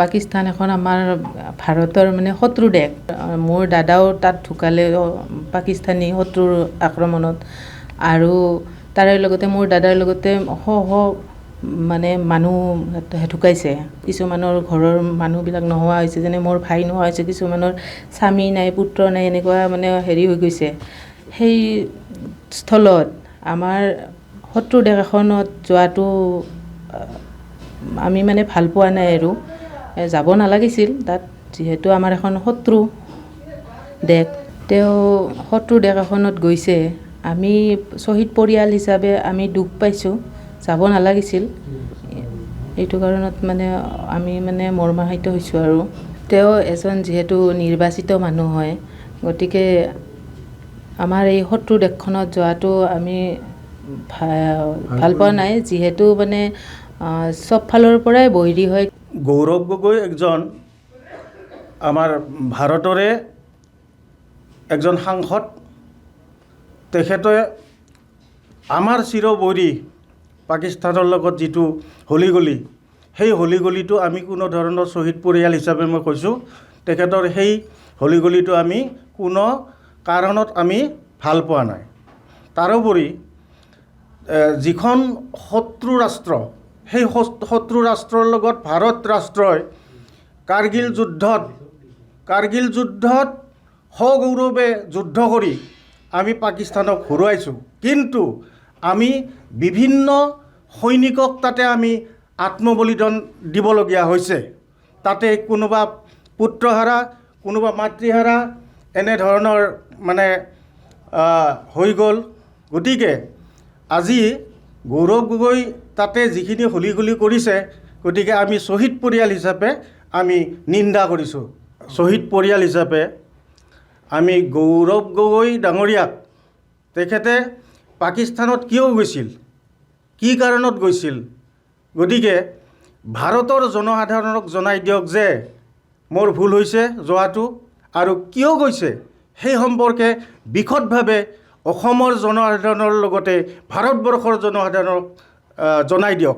পাকিস্তান এখন আমাৰ ভাৰতৰ মানে শত্ৰু দেশ। মোৰ দাদাও তাত ঢুকালে পাকিস্তানী শত্ৰুৰ আক্ৰমণত, আৰু তাৰে লগতে মোৰ দাদাৰ লগতে মানে মানুহ ঢুকাইছে। কিছুমানৰ ঘৰৰ মানুহবিলাক নোহোৱা হৈছে, যেনে মোৰ ভাই নোহোৱা হৈছে, কিছুমানৰ স্বামী নাই, পুত্ৰ নাই, এনেকুৱা মানে হেৰি হৈ গৈছে। সেই স্থলত আমাৰ শত্ৰু দেশ এখনত যোৱাটো আমি মানে ভাল পোৱা নাই, আৰু যাব নালাগিছিল তাত, যিহেতু আমাৰ এখন শত্ৰু দেশ। তেওঁ শত্ৰু দেশ এখনত গৈছে, আমি শ্বহীদ পৰিয়াল হিচাপে আমি দুখ পাইছোঁ, যাব নালাগিছিল। এইটো কাৰণত মানে আমি মানে মৰ্মাহত হৈছোঁ। আৰু তেওঁ এজন যিহেতু নিৰ্বাচিত মানুহ হয়, গতিকে আমাৰ এই শত্ৰু দেশখনত যোৱাটো আমি ভাল পোৱা নাই, যিহেতু মানে চব ফালৰ পৰাই বৈৰী হয়। গৌৰৱ গগৈ একজন আমাৰ ভাৰতৰে একজন সাংসদ। তেখেতে আমাৰ চিৰবৈৰী পাকিস্তানৰ লগত যিটো হলিগলি, সেই হলিগলিটো আমি কোনো ধৰণৰ শ্বহীদ পৰিয়াল হিচাপে মই কৈছোঁ, তেখেতৰ সেই হলিগলিটো আমি কোনো কাৰণত আমি ভাল পোৱা নাই। তাৰোপৰি যিখন শত্ৰু ৰাষ্ট্ৰ, সেই শত্ৰু ৰাষ্ট্ৰৰ লগত ভাৰত ৰাষ্ট্ৰই কাৰ্গিল যুদ্ধত সগৌৰৱে যুদ্ধ কৰি আমি পাকিস্তানক হৰুৱাইছোঁ। কিন্তু আমি বিভিন্ন সৈনিকক তাতে আমি আত্মবলিদান দিবলগীয়া হৈছে। তাতে কোনোবা পুত্ৰহাৰা, কোনোবা মাতৃহাৰা, এনেধৰণৰ মানে হৈ গ'ল। গতিকে আজি গৌৰৱ গগৈ তাতে যিখিনি হলিগলি কৰিছে, গতিকে আমি শ্বহীদ পৰিয়াল হিচাপে আমি নিন্দা কৰিছোঁ। শ্বহীদ পৰিয়াল হিচাপে আমি গৌৰৱ গগৈ ডাঙৰীয়াক, তেখেতে পাকিস্তানত কিয় গৈছিল, কি কাৰণত গৈছিল, গতিকে ভাৰতৰ জনসাধাৰণক জনাই দিয়ক যে মোৰ ভুল হৈছে যোৱাটো, আৰু কিয় গৈছে সেই সম্পৰ্কে বিশদভাৱে অসমৰ জনসাধাৰণৰ লগতে ভাৰতবৰ্ষৰ জনসাধাৰণক জনাই দিয়ক।